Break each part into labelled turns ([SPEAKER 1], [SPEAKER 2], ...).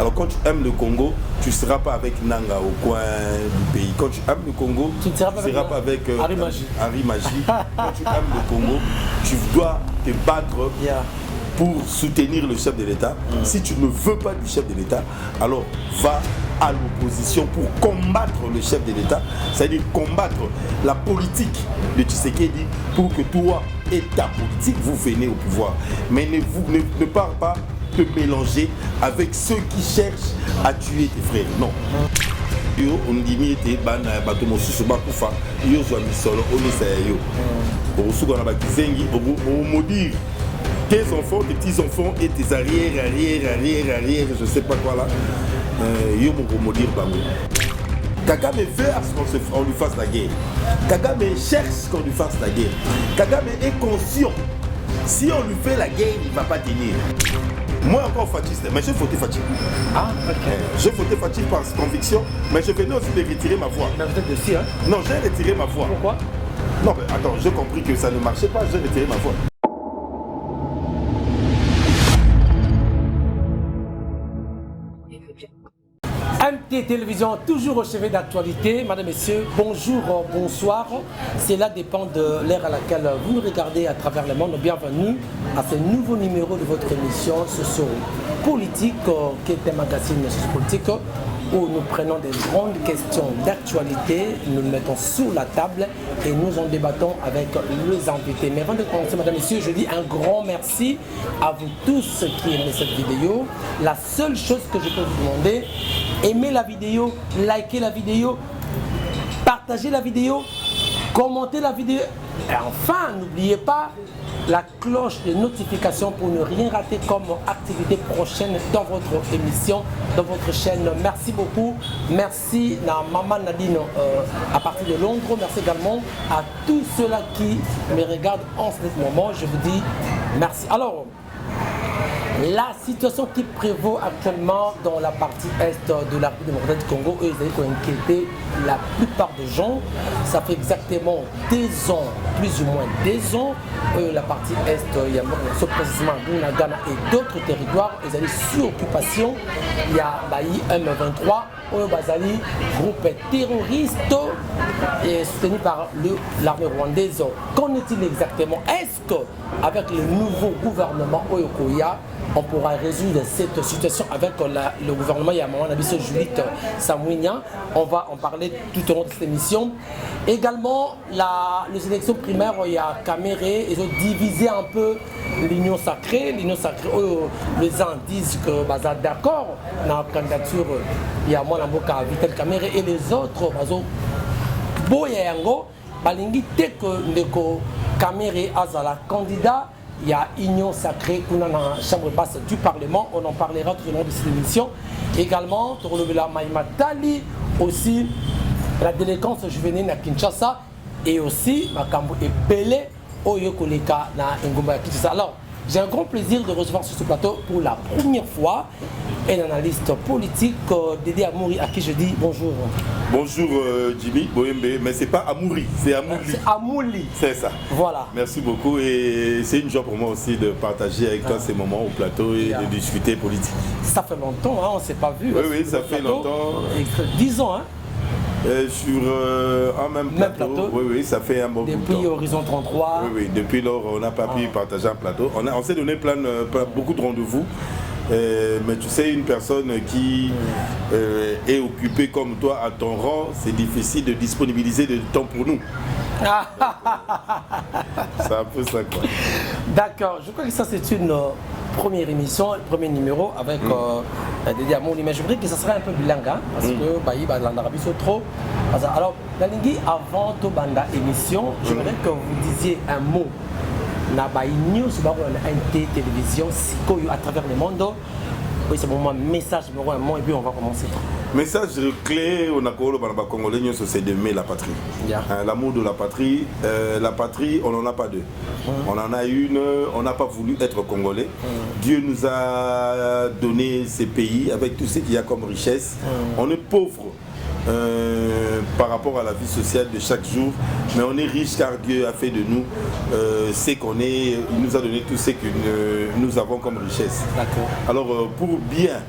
[SPEAKER 1] Alors quand tu aimes le Congo, tu ne seras pas avec Nanga au coin du pays. Quand tu aimes le Congo, tu ne seras pas avec Harry Magie. Quand tu aimes le Congo, tu dois te battre pour soutenir le chef de l'État. Si tu ne veux pas du chef de l'État, alors va à l'opposition pour combattre le chef de l'État, c'est-à-dire combattre la politique de Tshisekedi pour que toi et ta politique, vous venez au pouvoir. Mais ne pars pas te mélanger avec ceux qui cherchent à tuer tes frères. Non. Yo on dit était bana bato mosusu bakufa yo zo misolo onisa yo. Osuka na bakizengi o maudire tes enfants, tes petits-enfants et tes arrière, je sais pas quoi là. Yo mon maudire bango. Kagame veut à ce qu'on lui fasse la guerre. Kagame cherche qu'on lui fasse la guerre. Kagame est conscient. Si on lui fait la guerre, il ne va pas tenir. Moi encore fatiste, mais j'ai voté Fatih.
[SPEAKER 2] Ah, ok.
[SPEAKER 1] J'ai voté Fatih par conviction, mais je venais aussi de retirer ma voix.
[SPEAKER 2] Mais vous êtes dessus, hein?
[SPEAKER 1] Non, j'ai retiré ma voix.
[SPEAKER 2] Pourquoi?
[SPEAKER 1] Non, mais attends, j'ai compris que ça ne marchait pas, j'ai retiré ma voix.
[SPEAKER 2] MT Télévision, toujours au chevet d'actualité. Madame, Messieurs, bonjour, bonsoir. Cela dépend de l'ère à laquelle vous nous regardez à travers le monde. Bienvenue à ce nouveau numéro de votre émission Socio Politique, qui est un magazine sociopolitique où nous prenons des grandes questions d'actualité, nous les mettons sur la table et nous en débattons avec les invités. Mais avant de commencer, Madame, Messieurs, je dis un grand merci à vous tous qui aimez cette vidéo. La seule chose que je peux vous demander, aimez la vidéo, likez la vidéo, partagez la vidéo, commentez la vidéo. Et enfin, n'oubliez pas la cloche de notification pour ne rien rater comme activité prochaine dans votre émission, dans votre chaîne. Merci beaucoup. Merci à Maman Nadine à partir de Londres. Merci également à tous ceux-là qui me regardent en ce moment. Je vous dis merci. Alors, la situation qui prévaut actuellement dans la partie est de la République démocratique du Congo, eux, ils ont inquiété la plupart des gens. Ça fait exactement 2 ans, plus ou moins 2 ans, la partie est, il y a précisément Bunagana et d'autres territoires, ils allaient sous occupation. Il y a Bayi M23, Bazali, groupe terroriste et soutenu par l'armée rwandaise. Qu'en est-il exactement? Est-ce qu'avec le nouveau gouvernement Oyokoya, on pourra résoudre cette situation avec le gouvernement Yamaman Abisso Judith Samouinia? On va en parler tout au long de cette émission. Également, les élections primaires, il y a Caméré, ils ont divisé un peu l'Union sacrée. L'Union sacrée, les gens disent que bah, d'accord, dans la candidature, il y a moi Namboka Vitel Caméré et les autres, Boyango, Balingi, dès que Ndeko Caméré Azala candidat, il y a Union sacrée qu'on a dans la chambre basse du Parlement. On en parlera tout au long de cette émission. Également, Torolobela Maïmatali, aussi la délinquance juvénile à Kinshasa et aussi Makambo et Belé Oyokoleka na Ngumba Kinshasa. Alors, j'ai un grand plaisir de recevoir sur ce plateau pour la première fois un analyste politique, Dédé Amouri, à qui je dis bonjour.
[SPEAKER 1] Bonjour Jimmy Boyembe, mais c'est pas Amouri, c'est Amouli.
[SPEAKER 2] C'est Amouli.
[SPEAKER 1] C'est ça.
[SPEAKER 2] Voilà.
[SPEAKER 1] Merci beaucoup et c'est une joie pour moi aussi de partager avec toi ces moments au plateau et de discuter politique.
[SPEAKER 2] Ça fait longtemps, hein, on ne s'est pas vu.
[SPEAKER 1] Oui, ça fait longtemps.
[SPEAKER 2] 10 ans, hein.
[SPEAKER 1] Sur un même plateau. Oui, ça fait un bon bout de temps.
[SPEAKER 2] Depuis Horizon 33.
[SPEAKER 1] Oui, depuis lors, on n'a pas pu partager un plateau. On s'est donné beaucoup de rendez-vous. Mais tu sais, une personne qui est occupée comme toi à ton rang, c'est difficile de disponibiliser du temps pour nous. C'est un peu ça, quoi.
[SPEAKER 2] D'accord, je crois que ça c'est une première émission, le premier numéro avec Dédé Amouli, mais je voudrais que ça serait un peu bilingue, hein, parce que Baï, l'Arabie c'est trop. Alors, Nalingi, avant toute banda émission, je voudrais que vous disiez un mot. Na Baï News, NT Télévision, Sikoyo à travers le monde. Oui, c'est mon message, un mot, et puis on va commencer.
[SPEAKER 1] Message clé au Nakolo Banaba Congolais, c'est d'aimer la patrie.
[SPEAKER 2] Yeah.
[SPEAKER 1] L'amour de la patrie, on n'en a pas deux. On en a une, on n'a pas voulu être Congolais. Dieu nous a donné ces pays avec tout ce qu'il y a comme richesse. On est pauvre par rapport à la vie sociale de chaque jour, mais on est riche car Dieu a fait de nous ce qu'on est, il nous a donné tout ce que nous avons comme richesse. Alors pour bien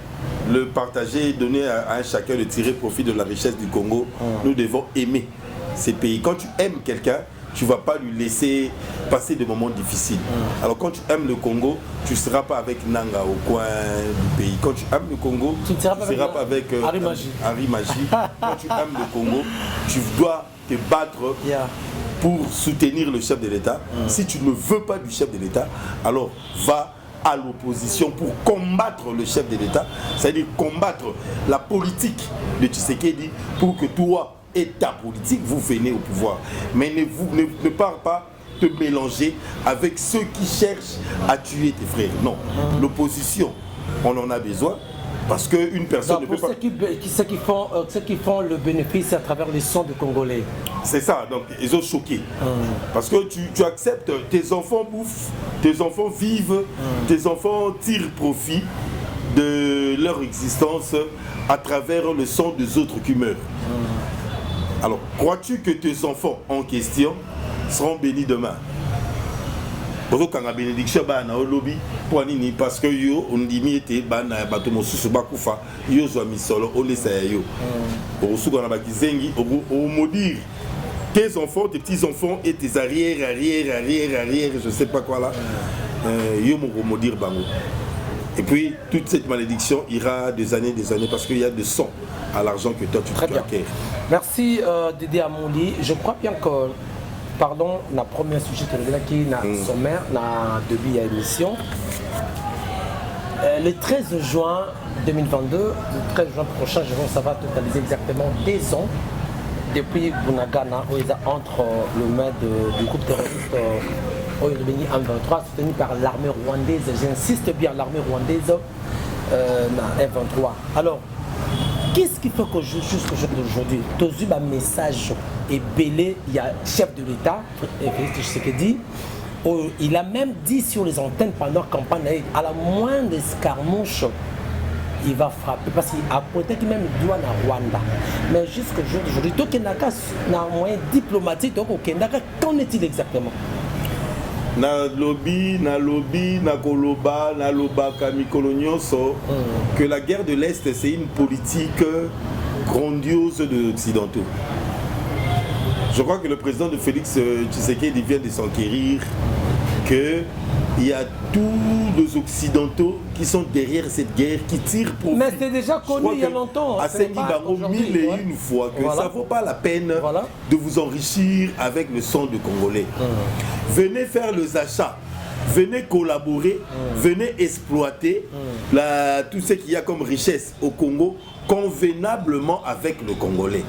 [SPEAKER 1] le partager, donner à un chacun de tirer profit de la richesse du Congo. Nous devons aimer ces pays. Quand tu aimes quelqu'un, tu ne vas pas lui laisser passer des moments difficiles. Alors quand tu aimes le Congo, tu ne seras pas avec Nanga au coin du pays. Quand tu aimes le Congo, tu ne seras pas avec Harry Magie. Quand tu aimes le Congo, tu dois te battre pour soutenir le chef de l'État. Si tu ne veux pas du chef de l'État, alors va à l'opposition pour combattre le chef de l'État, c'est-à-dire combattre la politique de Tshisekedi pour que toi et ta politique, vous venez au pouvoir. Mais ne pars pas te mélanger avec ceux qui cherchent à tuer tes frères. Non, l'opposition, on en a besoin. Parce qu'une personne ne peut pas...
[SPEAKER 2] Ceux qui font le bénéfice à travers les sons de Congolais.
[SPEAKER 1] C'est ça, donc ils ont choqué. Parce que tu acceptes, tes enfants bouffent, tes enfants vivent, tes enfants tirent profit de leur existence à travers le sang des autres qui meurent. Alors, crois-tu que tes enfants en question seront bénis demain? Quand la bénédiction est au lobby, parce que yo on dit que bana bato mosusu bakufa yo zo misolo on essaye yo. Orusu kana bakizengi au maudire tes enfants, tes petits enfants et tes arrière, je sais pas quoi là. Yo mo maudire bango. Et puis toute cette malédiction ira des années parce qu'il y a de sang à l'argent que toi tu acquiers.
[SPEAKER 2] Merci Dédé Amouli. Je crois bien que pardon, la première sujet qui est dans sommaire, dans début de l'émission. Le 13 juin 2022, le 13 juin prochain, ça va totaliser exactement 2 ans depuis Bunagana, où ils entre le maître du groupe terroriste M23, soutenu par l'armée rwandaise. J'insiste bien, l'armée rwandaise M23. Alors, qu'est-ce qui fait que jusqu'au jour d'aujourd'hui, tu as eu un message et belé, il y a chef de l'État, il a même dit sur les antennes pendant la campagne, à la moindre escarmouche, il va frapper, parce qu'il a peut-être même le doigt dans Rwanda. Mais jusqu'au jour d'aujourd'hui, tout le monde a un moyen diplomatique, qu'en est-il exactement?
[SPEAKER 1] Na lobby, na koloba, na loba kamikolonyoso, que la guerre de l'Est c'est une politique grandiose de l'Occidentaux. Je crois que le président de Félix Tshisekedi vient de s'enquérir qu'il y a tous les Occidentaux qui sont derrière cette guerre, qui tirent pour...
[SPEAKER 2] Mais c'est déjà connu il y a longtemps.
[SPEAKER 1] À Sengibango, 1001 fois que ça ne vaut pas la peine de vous enrichir avec le sang de Congolais. Venez faire les achats, venez collaborer, venez exploiter tout ce qu'il y a comme richesse au Congo convenablement avec le Congolais.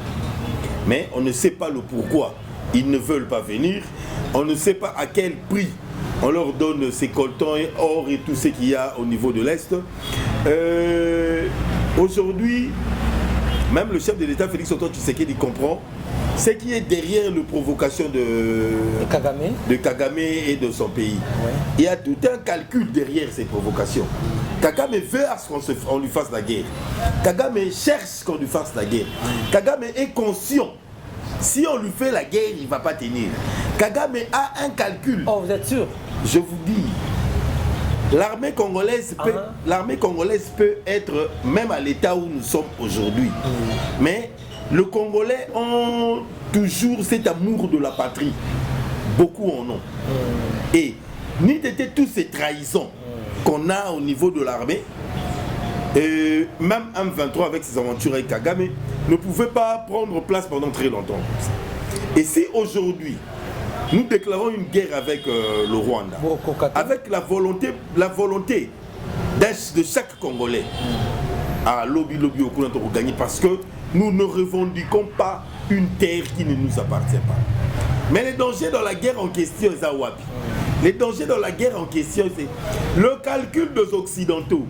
[SPEAKER 1] Mais on ne sait pas le pourquoi ils ne veulent pas venir, on ne sait pas à quel prix on leur donne ces coltons et or et tout ce qu'il y a au niveau de l'Est. Aujourd'hui, même le chef de l'État, Félix Antoine Tshisekedi, comprend ce qui est derrière la provocation de Kagame et de son pays. Ouais. Il y a tout un calcul derrière ces provocations. Kagame veut qu'on lui fasse la guerre. Kagame cherche qu'on lui fasse la guerre. Kagame est conscient. Si on lui fait la guerre, il ne va pas tenir. Kagame a un calcul.
[SPEAKER 2] Oh, vous êtes sûr?
[SPEAKER 1] Je vous dis, l'armée congolaise peut être même à l'état où nous sommes aujourd'hui. Mais les Congolais ont toujours cet amour de la patrie. Beaucoup en ont. Et ni d'été toutes ces trahisons qu'on a au niveau de l'armée, même M23 avec ses aventures avec Kagame, ne pouvait pas prendre place pendant très longtemps. Et si aujourd'hui, nous déclarons une guerre avec le Rwanda, avec la volonté de chaque Congolais, à lobby au coup pour gagner, parce que nous ne revendiquons pas une terre qui ne nous appartient pas. Mais les dangers dans la guerre en question, c'est Awapi. Les dangers dans la guerre en question, c'est le calcul des Occidentaux.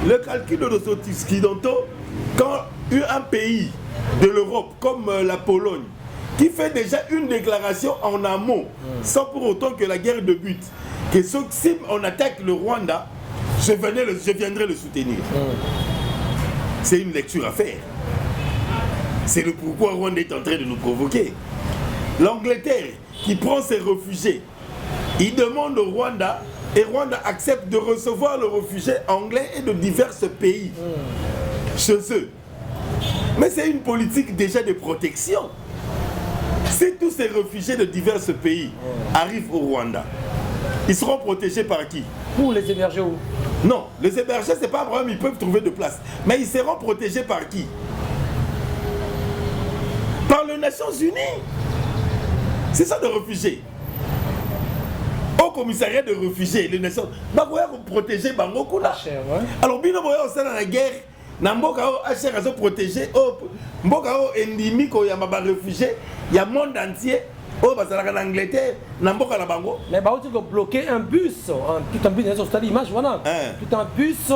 [SPEAKER 1] Le calcul des Occidentaux, quand un pays de l'Europe, comme la Pologne, qui fait déjà une déclaration en amont, sans pour autant que la guerre débute, que si on attaque le Rwanda, je viendrai le soutenir. C'est une lecture à faire. C'est le pourquoi Rwanda est en train de nous provoquer. L'Angleterre, qui prend ses réfugiés, il demande au Rwanda Et Rwanda accepte de recevoir le réfugié anglais et de divers pays chez eux. Mais c'est une politique déjà de protection. Si tous ces réfugiés de divers pays arrivent au Rwanda, ils seront protégés par qui?
[SPEAKER 2] Pour les héberger où?
[SPEAKER 1] Non, les hébergés, c'est pas un problème, ils peuvent trouver de place. Mais ils seront protégés par qui? Par les Nations Unies. C'est ça de réfugiés. Au commissariat de réfugiés, les Nations Unies vont protéger Bango Kuna. Alors, bien au sein de la guerre, Namboka HR a protégé, Mboka endémique, il y a des réfugiés, il y a le monde entier. Oh, bah, ça en Angleterre, n'importe la bango.
[SPEAKER 2] Mais bah, tu peux bloquer un bus, tout un bus, c'est l'image, voilà. Tout un bus,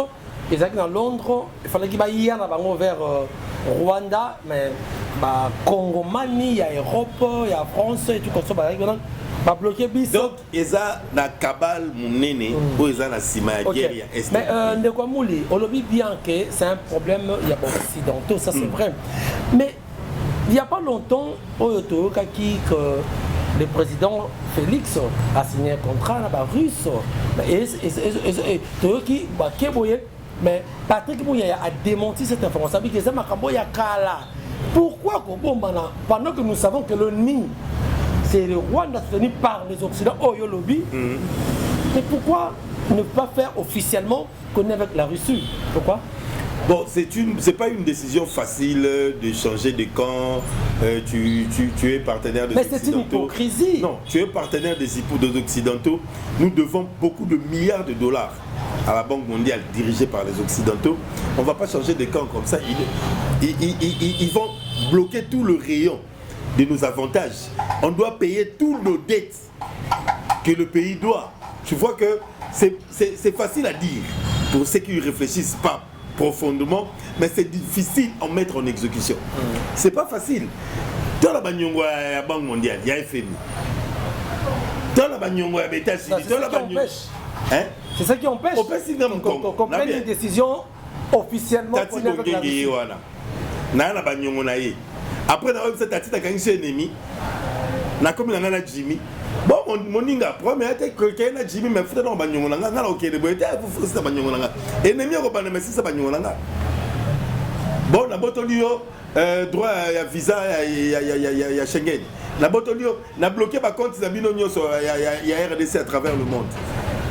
[SPEAKER 2] ils étaient dans Londres, il fallait qu'ils aillent vers Rwanda, mais bah, Congo, Mani, il y a Europe, il y a France, et tout comme ça, bah, bloquer bus.
[SPEAKER 1] Donc, ils ont la cabale, mon néné, ou ils ont la cima, guerre,
[SPEAKER 2] mais Ndekwamouli, on le dit bien que c'est un problème, il y a des occidentaux, ça c'est vrai. Mais il n'y a pas longtemps, que le président Félix a signé un contrat russe. Mais Patrick Mouya a démenti cette information. Pourquoi, pendant que nous savons que le nid, c'est le Rwanda soutenu par les Occidentaux, mais pourquoi ne pas faire officiellement qu'on est avec la Russie? Pourquoi?
[SPEAKER 1] Bon, c'est pas une décision facile de changer de camp. Tu es partenaire des Occidentaux.
[SPEAKER 2] Mais c'est une hypocrisie.
[SPEAKER 1] Non, tu es partenaire des Occidentaux. Nous devons beaucoup de milliards de dollars à la Banque mondiale dirigée par les Occidentaux. On ne va pas changer de camp comme ça. Ils vont bloquer tout le rayon de nos avantages. On doit payer toutes nos dettes que le pays doit. Tu vois que c'est facile à dire pour ceux qui ne réfléchissent pas profondément, mais c'est difficile à mettre en exécution. C'est pas facile. Dans la Banque mondiale, il y a FMI. Dans la Banque mondiale, il y a États-Unis.
[SPEAKER 2] C'est ça qui empêche. Qu'on prenne une décision officiellement.
[SPEAKER 1] Après, cette attitude a ennemi. Na comme na Jimmy. Bon, mon ninga, premier quelqu'un a Jimmy, mais faut dans Banyonga, n'a ok de boîte, vous faites Banyonga. Et n'est mieux au ban, mais c'est ça Banyonga. Bon, la botolio, droit à visa, il y a Schengen. La botolio, n'a bloqué par contre, il y a RDC à travers le monde.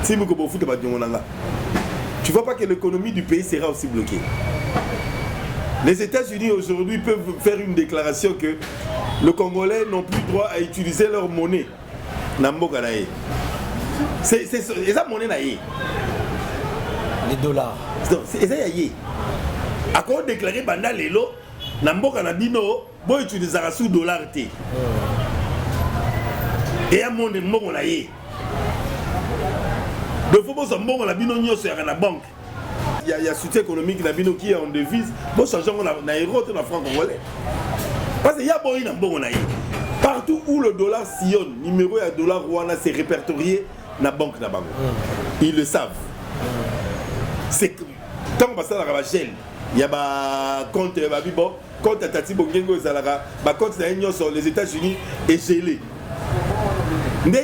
[SPEAKER 1] Si vous pouvez foutre Banyonga. Tu vois pas que l'économie du pays sera aussi bloquée. Les États-Unis aujourd'hui peuvent faire une déclaration que les Congolais n'ont plus droit à utiliser leur monnaie. C'est ça monnaie naïe.
[SPEAKER 2] Les dollars.
[SPEAKER 1] C'est ça yaïe. À quoi déclarer pendant les lots, Namboka Nabino, bon utiliser sous dollar té. Et à mon monde naïe. De faut pas s'embonner la bino nyo sur la banque. Il y a soutien économique Nabino qui est en devise. Bon changeons na euro na franc congolais. Parce qu'il y a boy na bon naïe. Partout où le dollar sillonne, numéro à dollar Rwanda, c'est répertorié dans la banque Nabango. Ils le savent. C'est quand on passe à la Gel, il y a un compte à Tati Bongengo Zalaga, un compte sur les États-Unis est gelé. Il y a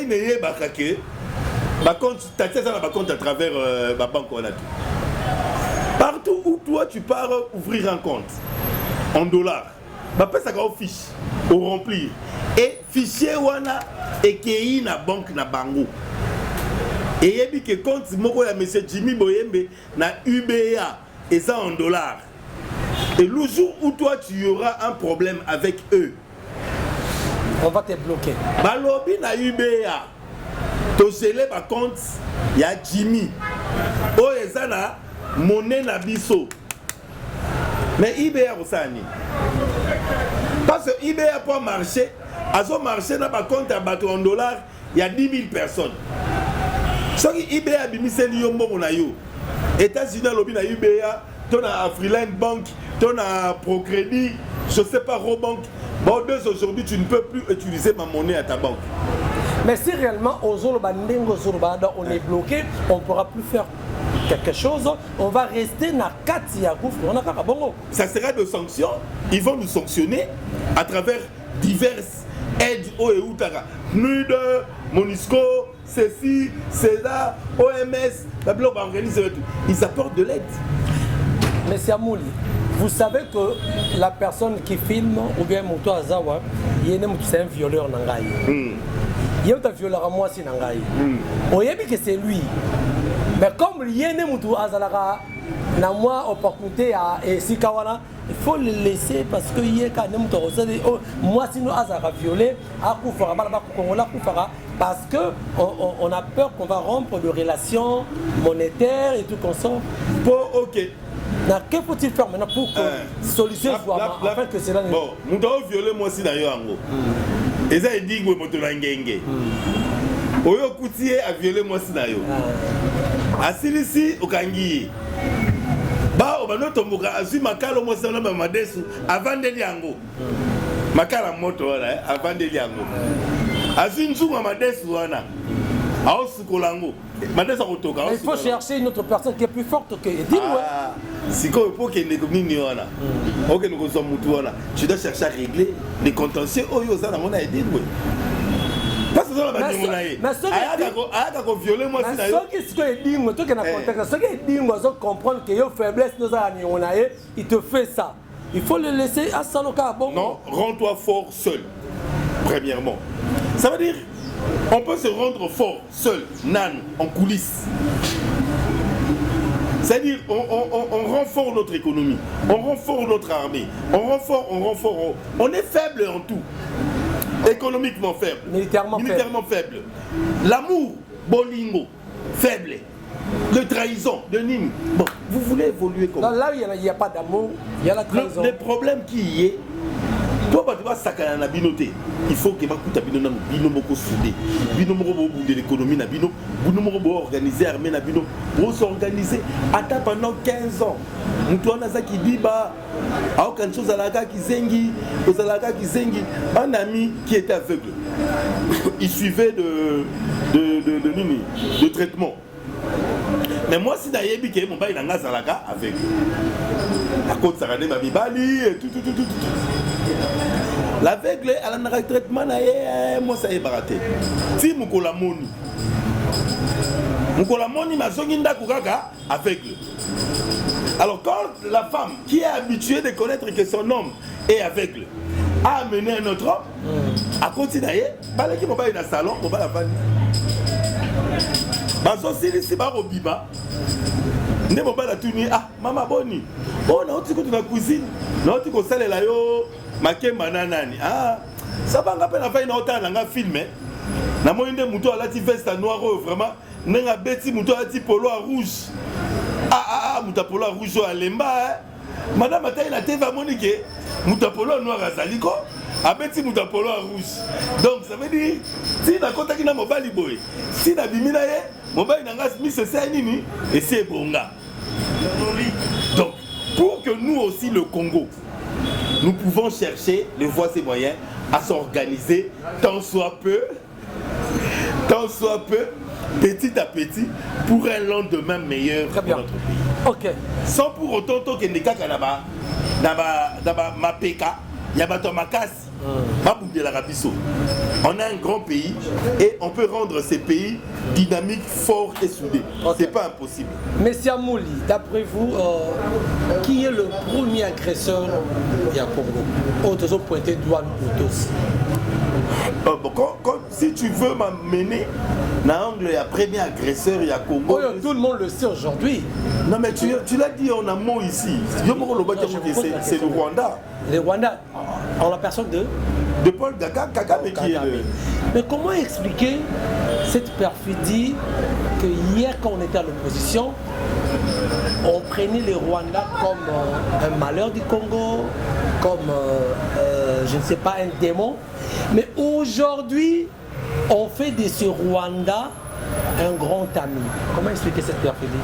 [SPEAKER 1] un compte à travers la banque. Partout où toi tu pars ouvrir un compte en dollars, ça va au fiche, au remplir. Et fichier wana et na banque na bango. Et il y a que compte moko ya monsieur Jimmy Boyembe na UBA et ça en dollars. Et le jour où toi tu auras un problème avec eux,
[SPEAKER 2] on va te bloquer.
[SPEAKER 1] Balobi na UBA. To gelé ba compte ya Jimmy. O ezana monnaie na biso. Mais UBA osani. Parce que IBA pour marcher, à son marché, n'a pas compte à battre en dollars, il y a 10 000 personnes. Ce qui IBA a mis ses lions bon na yo. États-Unis lobby na IBA, ton a Freeland Bank, ton a Procrédit, je sais pas Robank. Bon, aujourd'hui, tu ne peux plus utiliser ma monnaie à ta banque.
[SPEAKER 2] Mais si réellement on est bloqué, on ne pourra plus faire quelque chose, on va rester dans Katia Gouffre.
[SPEAKER 1] Ça sera de sanctions. Ils vont nous sanctionner à travers diverses aides au Eutara. PNUD, Monisco, ceci, cela, OMS, la bloc organise tout. Ils apportent de l'aide.
[SPEAKER 2] Mais c'est Amouli. Vous savez que la personne qui filme, ou bien Mouto Azawa, c'est un violeur Nangaï. Il y a un violeur à moi, c'est Nangaï. On y a que c'est lui. Mais comme il y a un Mouto Azalara, n'a moi opportunité à Sikawana, il faut le laisser parce que il y a quand même moi si nous Azara violé, à Koufara, parce que on a peur qu'on va rompre de relations monétaires et tout comme ça.
[SPEAKER 1] Bon, ok.
[SPEAKER 2] Que faut-il faire maintenant pour que solution soit afin que cela ne...
[SPEAKER 1] Bon, nous devons violer moi aussi d'ailleurs en gros. Et ça il dit que nous devons l'engagner. Oyo Koutié a violé moi aussi d'ailleurs. Asilisi au Kangi. Bah, on va nous tomber à Zuma Kalo moi c'est un Madesu avant de l'Yango. Makala moto là avant de l'Yango. Azin Zuma Madesu wana.
[SPEAKER 2] Il faut chercher une autre personne qui est plus forte que Edine.
[SPEAKER 1] Si tu dois chercher à régler les contentieux. Parce que
[SPEAKER 2] il te fait ça. Il faut le laisser à Saloka.
[SPEAKER 1] Non, rends-toi fort seul. Premièrement. Ça veut dire on peut se rendre fort seul, nan, en coulisses. C'est-à-dire on renforce notre économie, on renforce notre armée, on renforce. On est faible en tout. Économiquement faible, militairement faible. L'amour, bolingo, faible. Le trahison, de Nîmes. Bon, vous voulez évoluer comme ça.
[SPEAKER 2] Là, il n'y a pas d'amour, il y a la trahison.
[SPEAKER 1] Le problème qui y est, toi, tu vas sakana na binoté. Il faut que tu bino moko soudé. Bino moko de l'économie na bino, bino moko organiser armée na bino, pour s'organiser. Attends pendant 15 ans. Moutouna Zaki Biba, a aucune chose à la gare qui zengi, un ami qui était aveugle. Il suivait de traitement. Mais moi, si d'ailleurs, mon bail dans Zalaka avec la côte Sarane Babibali et tout. L'aveugle, elle a un traitement, moi ça y est baraté. Si Moukola Moni m'a zonginda Koukaka aveugle. Alors quand la femme qui est habituée de connaître que son homme est aveugle a amené un autre homme, à continuer, balaki mon bail dans le salon, mon bail la femme. Bazo si barobiba. Ne mon bail la tourner, ah maman boni. Oh non, tu connais la cuisine. Non, tu connais la yo. Makemba nanani ah ça va ngapé na fait na autant na filmé na moinde muto ala ti veste noir vraiment nenga beti muto ala ti polo rouge muta polo rouge à lemba madame atayi na TV monique muta polo noir azaliko abeti muta polo rouge donc ça veut dire si na kota kina mobali boy si na bimina ye mobali na ngas mi c'est nini et c'est bonga donc pour que nous aussi le Congo nous pouvons chercher les voies et moyens à s'organiser tant soit peu, petit à petit, pour un lendemain meilleur pour notre pays.
[SPEAKER 2] Ok.
[SPEAKER 1] Sans pour autant que les cas ma PK, il y a on a un grand pays et on peut rendre ces pays dynamiques, forts et soudés. Okay. C'est pas impossible.
[SPEAKER 2] Monsieur Amouli, d'après vous, qui est le premier agresseur du Congo? Autres pointé doigt nous tous.
[SPEAKER 1] Si tu veux m'amener dans l'angle, il y a premier agresseur, il y a Congo.
[SPEAKER 2] Tout le monde le sait aujourd'hui.
[SPEAKER 1] Non mais tu l'as dit en amont ici. C'est le Rwanda.
[SPEAKER 2] Le Rwanda, en la personne de
[SPEAKER 1] Paul Kagame qui est le...
[SPEAKER 2] Mais comment expliquer cette perfidie que hier quand on était à l'opposition, on prenait le Rwanda comme un malheur du Congo, comme je ne sais pas un démon, mais aujourd'hui on fait de ce Rwanda un grand ami. Comment expliquer cette perfidie?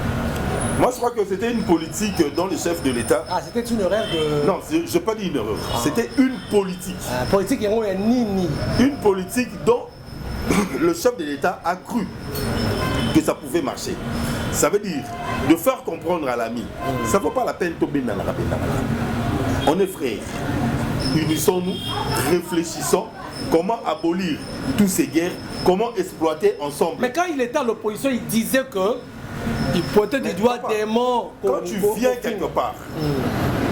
[SPEAKER 1] Moi, je crois que c'était une politique dont le chef de l'État...
[SPEAKER 2] Ah, c'était une erreur de...
[SPEAKER 1] Non, je n'ai pas dit une erreur. Ah. C'était une politique.
[SPEAKER 2] Politique, il y a ni.
[SPEAKER 1] Une politique dont le chef de l'État a cru que ça pouvait marcher. Ça veut dire de faire comprendre à l'ami. Ça ne vaut pas la peine de tomber dans la rapide. On est frères. Unissons-nous, réfléchissons comment abolir toutes ces guerres, comment exploiter ensemble.
[SPEAKER 2] Mais quand il était à l'opposition, il disait que il pointait du doigt des morts.
[SPEAKER 1] Quand tu viens quelque part,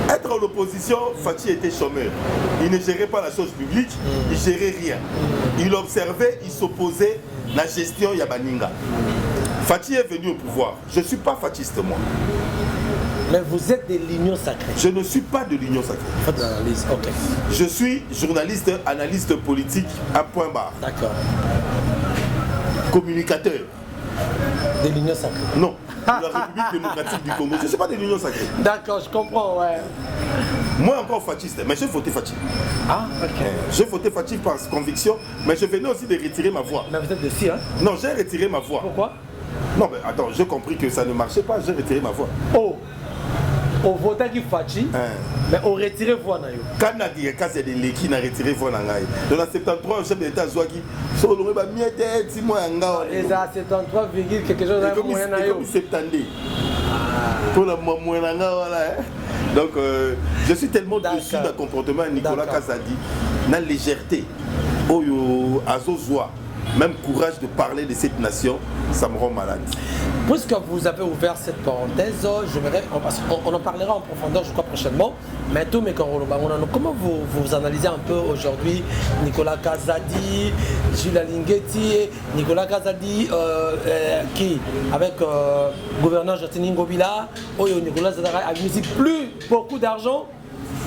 [SPEAKER 1] être à l'opposition, Fachi était chômeur. Il ne gérait pas la chose publique, il ne gérait rien. Il observait, il s'opposait à la gestion Yabaninga. Fachi est venu au pouvoir. Je ne suis pas fatiste, moi.
[SPEAKER 2] Mais vous êtes de l'Union sacrée.
[SPEAKER 1] Je ne suis pas de l'Union sacrée.
[SPEAKER 2] Okay.
[SPEAKER 1] Je suis journaliste, analyste politique à point barre.
[SPEAKER 2] D'accord.
[SPEAKER 1] Communicateur.
[SPEAKER 2] De l'Union sacrée.
[SPEAKER 1] Non, de la République démocratique du Congo. Je ne suis pas de l'Union sacrée.
[SPEAKER 2] D'accord, je comprends, ouais.
[SPEAKER 1] Moi encore fatiste, mais j'ai voté Fachi.
[SPEAKER 2] Ah, ok.
[SPEAKER 1] J'ai voté Fachi par conviction, mais je venais aussi de retirer ma voix.
[SPEAKER 2] Mais vous êtes dessus, hein?
[SPEAKER 1] Non, j'ai retiré ma voix.
[SPEAKER 2] Pourquoi?
[SPEAKER 1] Non, mais attends, j'ai compris que ça ne marchait pas, j'ai retiré ma voix.
[SPEAKER 2] Oh! On votait qui Fachi, mais on retirait voix.
[SPEAKER 1] Quand c'est des l'équipe, on a retiré voix. Dans la 73, le chef de l'État Zouaki, sur le repas, il y a des petits moyens.
[SPEAKER 2] Et ça, 73, quelque chose de moyen.
[SPEAKER 1] Comme 70. Pour le moyen. Donc, je suis tellement dessus d'un comportement de Nicolas Kazadi, dans la légèreté, même courage de parler de cette nation, ça me rend malade.
[SPEAKER 2] Puisque vous avez ouvert cette parenthèse, on en parlera en profondeur, je crois, prochainement. Mais tout, comment vous analysez un peu aujourd'hui Nicolas Kazadi, Jules Alinguetti, Nicolas Kazadi, qui, avec gouverneur Jotini Ngobila, Nicolas Kazadi a mis plus beaucoup d'argent.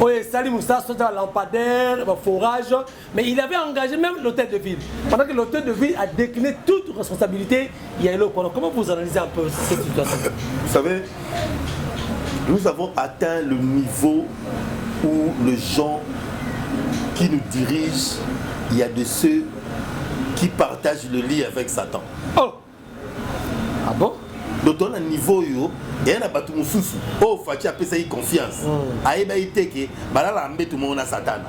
[SPEAKER 2] Oui, Salim Moussa, soit dans lampadaire, forage, mais il avait engagé même l'hôtel de ville. Pendant que l'hôtel de ville a décliné toute responsabilité, il y a eu le comment vous analysez un peu cette situation?
[SPEAKER 1] Vous savez, nous avons atteint le niveau où les gens qui nous dirigent, il y a de ceux qui partagent le lit avec Satan.
[SPEAKER 2] Oh! Ah bon?
[SPEAKER 1] Donc on a un niveau yo et on a battu mon sousou. Oh, Fachi a payé confiance. Aïba iteke, balala ambe tout le monde a Satan.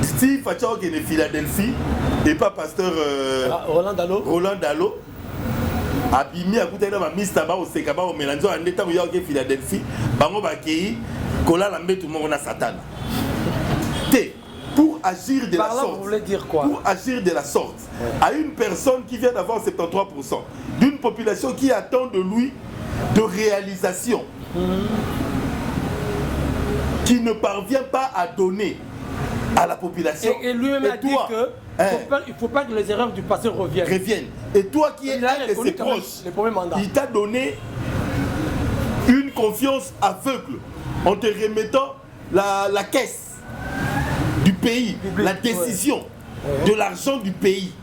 [SPEAKER 1] Si Fachi a gagné Philadelphie et pas pasteur Roland Dalo, abimi a coûté dans ma mise tabac au Sekaba au Mélanzo en état où il y a gagné Philadelphie, bango bakei, kola l'ambe tout le monde a Satan. Pour agir de la sorte,
[SPEAKER 2] vous voulez dire quoi?
[SPEAKER 1] Pour agir de la sorte, à une personne qui vient d'avoir 73%, d'une population qui attend de lui de réalisation, qui ne parvient pas à donner à la population.
[SPEAKER 2] Et lui-même a dit qu'il ne faut pas que les erreurs du passé reviennent.
[SPEAKER 1] Et toi qui es un de ses proches, il t'a donné une confiance aveugle en te remettant la caisse du pays, la décision de l'argent du pays.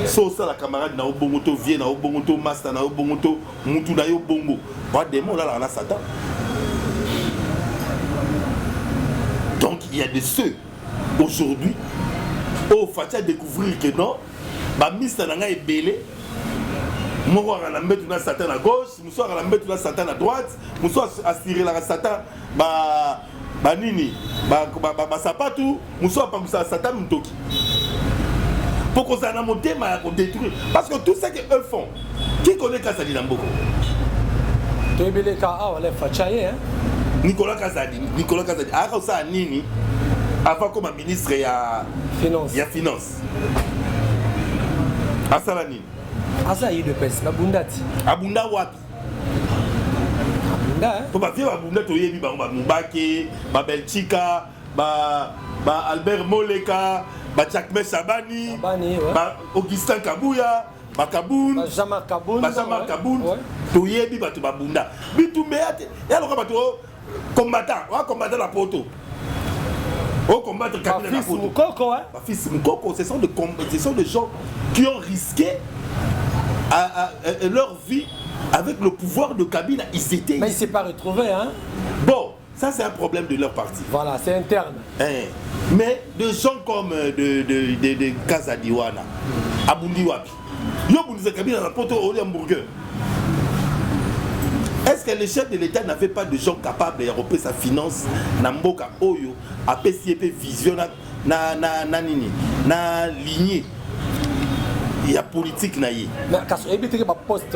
[SPEAKER 1] So ça la camarade na obongoto vient na obongoto master na obongoto mutu na yo bongo. Pas des mots là on a Satan. Donc il y a de ceux aujourd'hui au Fatia découvrir que non, ba mister na nga ebele. Moi on a mettre na Satan à gauche, moi on a mettre na Satan à droite, moi aspirer la Satan banini sapatu muso apangisa Satan mutoki pour qu'on s'en monte ma détruire parce que tout ce que eux font qui connaît Kazadi Namboko Nicolas Kazadi a ça nini avant comme ministre ya finance asala nini
[SPEAKER 2] asa yi de pesa abundati
[SPEAKER 1] abunda wapi pour ma fille abunda toyebi bango ba Mubake ba Belchika ba Albert Moleka ba Chakme Sabani ba Augustin Kabuya ba Kaboun ba Jean-Marc Kaboun toyebi bato babunda bitumbe ate ya loka bato combattant la poto au combattre Kabila la poto ba fils Mukoko ce sont des gens qui ont risqué leur vie avec le pouvoir de Kabila, ils étaient...
[SPEAKER 2] Mais il ne s'est pas retrouvé, hein?
[SPEAKER 1] Bon, ça c'est un problème de leur parti.
[SPEAKER 2] Voilà, c'est interne.
[SPEAKER 1] Mais des gens comme de Kazadiwana, Abundi Wapi, Yobunze Kabila na poto au hamburger. Est-ce que le chef de l'État n'avait pas de gens capables de sa finance, Namboka Oyo, à PCP vision, na lignée? Il y a politique naïe.
[SPEAKER 2] Mais quand il était poste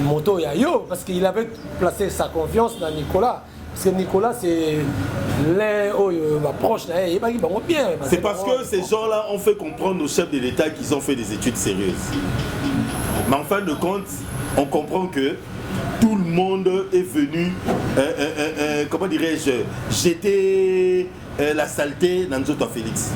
[SPEAKER 2] moto ya yo parce qu'il avait placé sa confiance dans Nicolas. Parce que Nicolas, c'est l'un proche.
[SPEAKER 1] C'est parce que ces gens-là ont fait comprendre aux chefs de l'État qu'ils ont fait des études sérieuses. Mais en fin de compte, on comprend que tout le monde est venu, comment dirais-je, jeter la saleté dans Nzoto Félix.